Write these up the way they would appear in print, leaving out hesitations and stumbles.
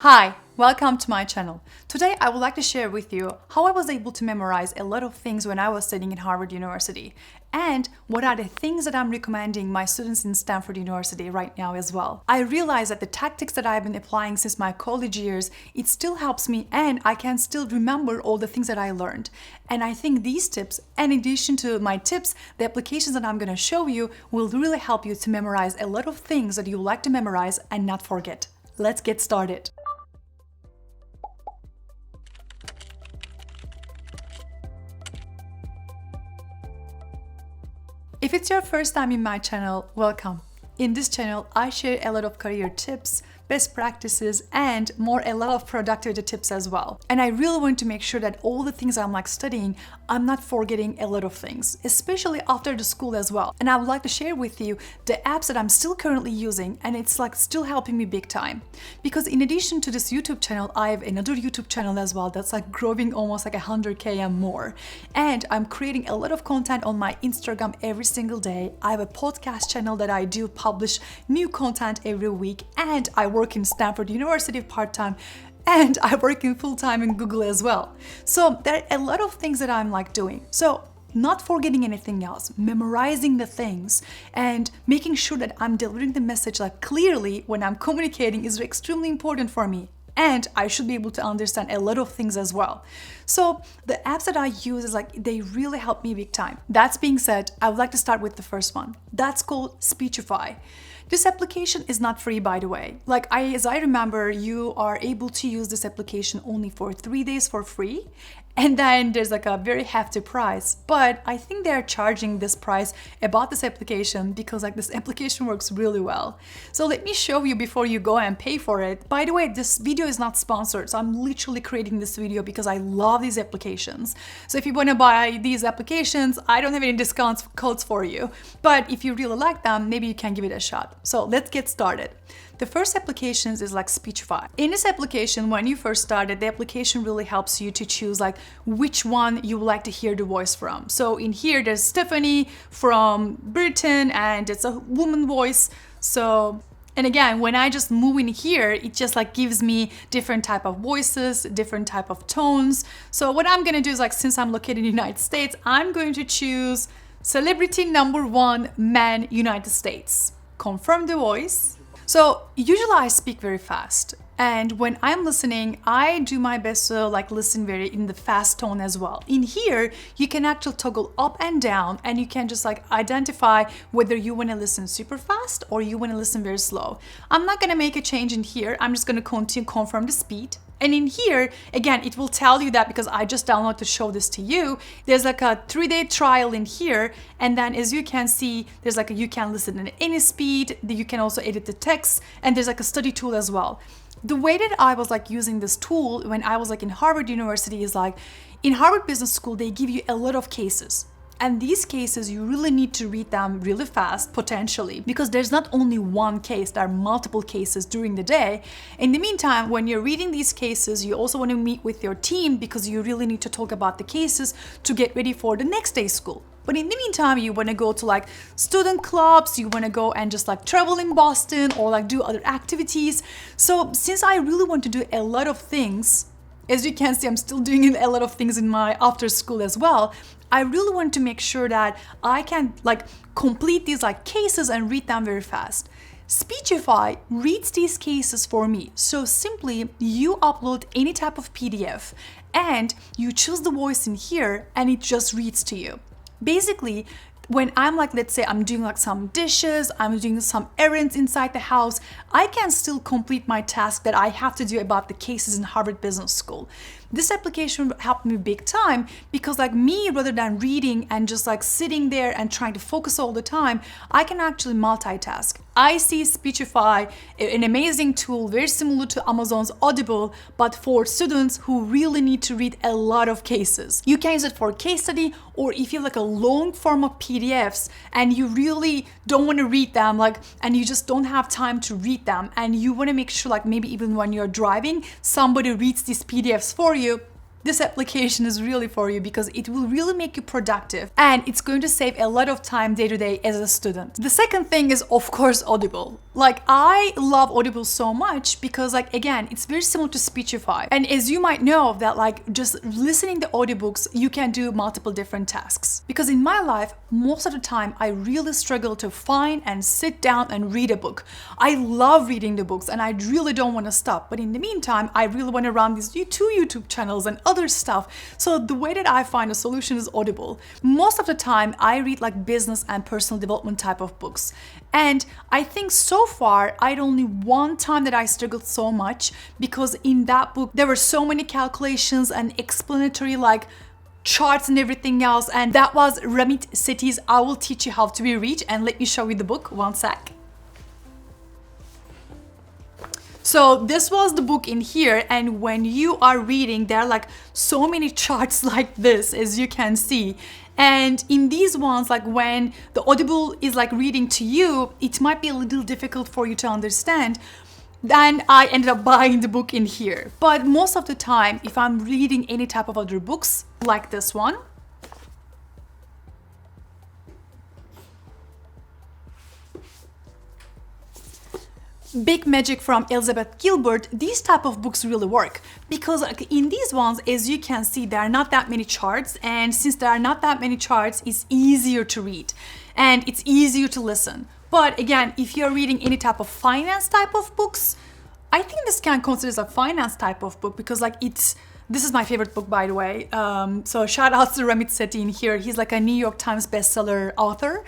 Hi, welcome to my channel. Today I would like to share with you how I was able to memorize a lot of things when I was studying at Harvard University and what are the things that I'm recommending my students in Stanford University right now as well. I realize that the tactics that I've been applying since my college years, it still helps me and I can still remember all the things that I learned. And I think these tips, in addition to my tips, the applications that I'm going to show you will really help you to memorize a lot of things that you like to memorize and not forget. Let's get started. If it's your first time in my channel, welcome. In this channel, I share a lot of career tips, best practices, and a lot of productivity tips as well. And I really want to make sure that all the things I'm studying, I'm not forgetting a lot of things, especially after the school as well. And I would like to share with you the apps that I'm still currently using, and it's still helping me big time. Because in addition to this YouTube channel, I have another YouTube channel as well that's growing almost 100K and more. And I'm creating a lot of content on my Instagram every single day. I have a podcast channel that I do publish new content every week, and I work in Stanford University part-time, and I work in full-time in Google as well. So there are a lot of things that I'm doing. So not forgetting anything else, memorizing the things, and making sure that I'm delivering the message clearly when I'm communicating is extremely important for me. And I should be able to understand a lot of things as well. So the apps that I use they really help me big time. That being said, I would like to start with the first one. That's called Speechify. This application is not free, by the way. As I remember, you are able to use this application only for 3 days for free. And then there's a very hefty price. But I think they're charging this price about this application because this application works really well. So let me show you before you go and pay for it. By the way, this video is not sponsored. So I'm literally creating this video because I love these applications. So if you want to buy these applications, I don't have any discount codes for you. But if you really like them, maybe you can give it a shot. So let's get started. The first application is Speechify. In this application, when you first started, the application really helps you to choose which one you would like to hear the voice from. So in here, there's Stephanie from Britain, and it's a woman voice. So, and again, when I just move in here, it just gives me different type of voices, different type of tones. So what I'm gonna do is since I'm located in the United States, I'm going to choose celebrity number 1, man, United States. Confirm the voice. So usually I speak very fast, and when I'm listening, I do my best to listen very in the fast tone as well. In here, you can actually toggle up and down, and you can just identify whether you want to listen super fast or you want to listen very slow. I'm not going to make a change in here. I'm just going to continue confirm the speed. And in here, again, it will tell you that because I just downloaded to show this to you. There's a 3-day trial in here. And then as you can see, there's you can listen at any speed. You can also edit the text. And there's a study tool as well. The way that I was using this tool when I was in Harvard University is in Harvard Business School, they give you a lot of cases. And these cases, you really need to read them really fast, potentially, because there's not only one case, there are multiple cases during the day. In the meantime, when you're reading these cases, you also want to meet with your team because you really need to talk about the cases to get ready for the next day's school. But in the meantime, you want to go to student clubs, you want to go and just travel in Boston or do other activities. So since I really want to do a lot of things, as you can see, I'm still doing a lot of things in my after school as well. I really want to make sure that I can complete these cases and read them very fast. Speechify reads these cases for me. So simply you upload any type of PDF and you choose the voice in here and it just reads to you. Basically, when I'm let's say I'm doing some dishes, I'm doing some errands inside the house, I can still complete my task that I have to do about the cases in Harvard Business School. This application helped me big time because me, rather than reading and just sitting there and trying to focus all the time, I can actually multitask. I see Speechify, an amazing tool, very similar to Amazon's Audible, but for students who really need to read a lot of cases. You can use it for case study, or if you have a long form of PDFs and you really don't want to read them, and you just don't have time to read them, and you want to make sure maybe even when you're driving, somebody reads these PDFs for you. this application is really for you because it will really make you productive and it's going to save a lot of time day to day as a student. The second thing is, of course, Audible. Like, I love Audible so much because, like, again, it's very similar to Speechify. And as you might know that, like, just listening to audiobooks, you can do multiple different tasks. Because in my life, most of the time, I really struggle to find and sit down and read a book. I love reading the books and I really don't want to stop. But in the meantime, I really want to run these two YouTube channels and other stuff. So the way that I find a solution is Audible. Most of the time, I read like business and personal development type of books. And I think so far, I had only one time that I struggled so much because in that book, there were so many calculations and explanatory like charts and everything else. And that was Ramit Sethi's I Will Teach You How to Be Rich. And let me show you the book, one sec. So this was the book in here, and when you are reading, there are like so many charts like this, as you can see. And in these ones, like when the Audible is like reading to you, it might be a little difficult for you to understand. Then I ended up buying the book in here. But most of the time, if I'm reading any type of other books like this one, Big Magic from Elizabeth Gilbert, these type of books really work because in these ones, as you can see, there are not that many charts, and since there are not that many charts, it's easier to read and it's easier to listen. But again, if you're reading any type of finance type of books, I think this can consider as a finance type of book because like this is my favorite book, by the way. So shout out to Ramit Sethi in here. He's like a New York Times bestseller author.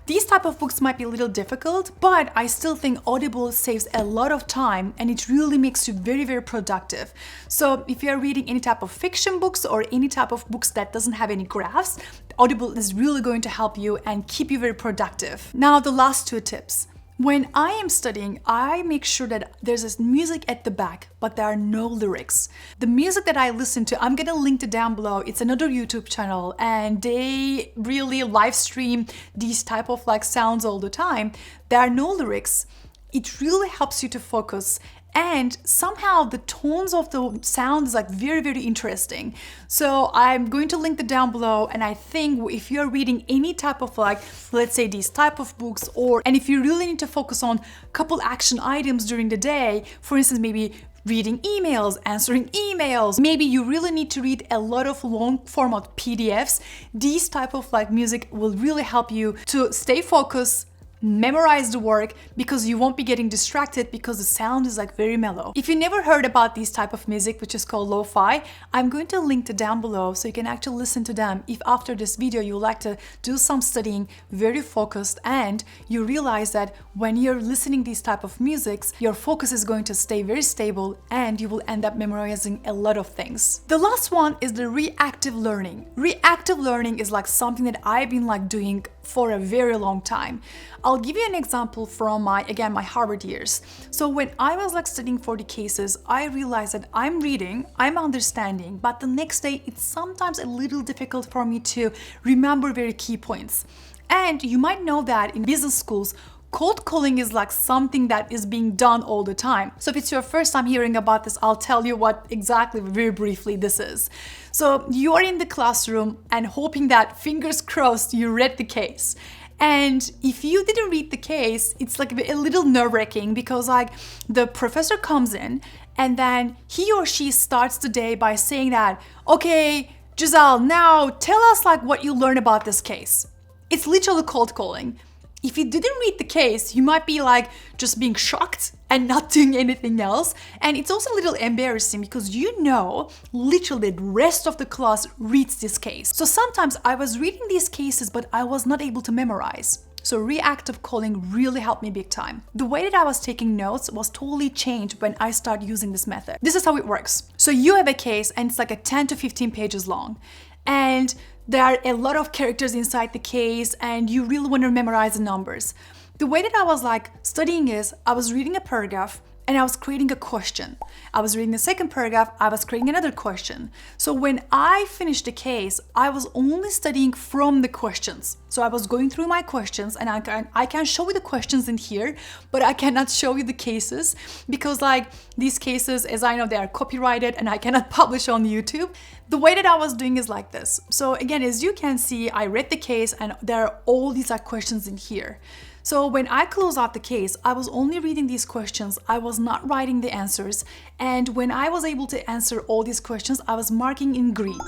These type of books might be a little difficult, but I still think Audible saves a lot of time and it really makes you very, very productive. So if you're reading any type of fiction books or any type of books that doesn't have any graphs, Audible is really going to help you and keep you very productive. Now, the last two tips. When I am studying, I make sure that there's this music at the back, but there are no lyrics. The music that I listen to, I'm gonna link it down below. It's another YouTube channel and they really live stream these type of like sounds all the time. There are no lyrics. It really helps you to focus. And somehow the tones of the sound is like very, very interesting. So I'm going to link it down below. And I think if you're reading any type of like, let's say these type of books, and if you really need to focus on a couple action items during the day, for instance, maybe reading emails, answering emails, maybe you really need to read a lot of long format PDFs, these type of like music will really help you to stay focused, memorize the work, because you won't be getting distracted because the sound is like very mellow. If you never heard about these type of music, which is called lo-fi, I'm going to link it down below so you can actually listen to them if after this video you would like to do some studying, very focused, and you realize that when you're listening these type of musics, your focus is going to stay very stable and you will end up memorizing a lot of things. The last one is the reactive learning. Reactive learning is like something that I've been like doing for a very long time. I'll give you an example from my Harvard years. So when I was like studying for the cases, I realized that I'm reading, I'm understanding, but the next day it's sometimes a little difficult for me to remember very key points. And you might know that in business schools, cold calling is like something that is being done all the time. So if it's your first time hearing about this, I'll tell you what exactly very briefly this is. So you are in the classroom and hoping that, fingers crossed, you read the case. And if you didn't read the case, it's like a little nerve-wracking because like the professor comes in and then he or she starts the day by saying that, okay, Giselle, now tell us like what you learned about this case. It's literally cold calling. If you didn't read the case, you might be like just being shocked and not doing anything else. And it's also a little embarrassing because you know literally the rest of the class reads this case. So sometimes I was reading these cases, but I was not able to memorize. So reactive calling really helped me big time. The way that I was taking notes was totally changed when I started using this method. This is how it works. So you have a case and it's like a 10 to 15 pages long. And there are a lot of characters inside the case and you really want to memorize the numbers. The way that I was like studying is I was reading a paragraph and I was creating a question. I was reading the second paragraph, I was creating another question. So when I finished the case, I was only studying from the questions. So I was going through my questions, and I can show you the questions in here, but I cannot show you the cases because like these cases, as I know, they are copyrighted and I cannot publish on YouTube. The way that I was doing is like this. So again, as you can see, I read the case and there are all these questions in here. So when I close out the case, I was only reading these questions, I was not writing the answers, and when I was able to answer all these questions, I was marking in green,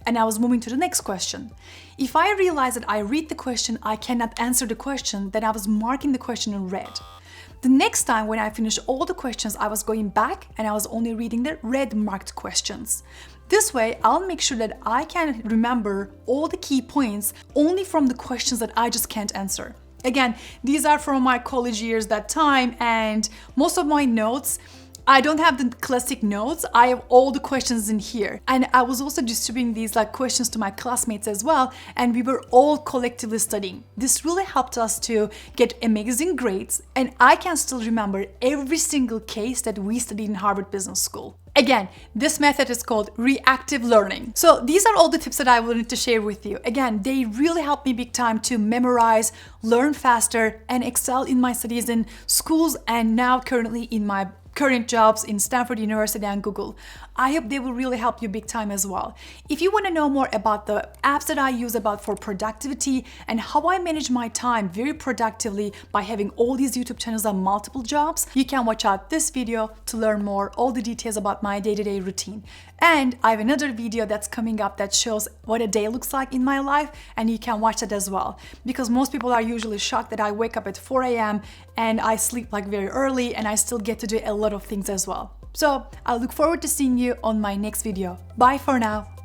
and I was moving to the next question. If I realized that I read the question, I cannot answer the question, then I was marking the question in red. The next time when I finished all the questions, I was going back and I was only reading the red marked questions. This way, I'll make sure that I can remember all the key points only from the questions that I just can't answer. Again, these are from my college years that time, and most of my notes, I don't have the classic notes, I have all the questions in here. And I was also distributing these like questions to my classmates as well, and we were all collectively studying. This really helped us to get amazing grades, and I can still remember every single case that we studied in Harvard Business School. Again, this method is called reactive learning. So these are all the tips that I wanted to share with you. Again, they really helped me big time to memorize, learn faster, and excel in my studies in schools and now currently in my current jobs in Stanford University and Google. I hope they will really help you big time as well. If you want to know more about the apps that I use for productivity and how I manage my time very productively by having all these YouTube channels and multiple jobs, you can watch out this video to learn more, all the details about my day-to-day routine. And I have another video that's coming up that shows what a day looks like in my life, and you can watch that as well. Because most people are usually shocked that I wake up at 4 a.m. and I sleep like very early and I still get to do a lot of things as well. So I look forward to seeing you on my next video. Bye for now.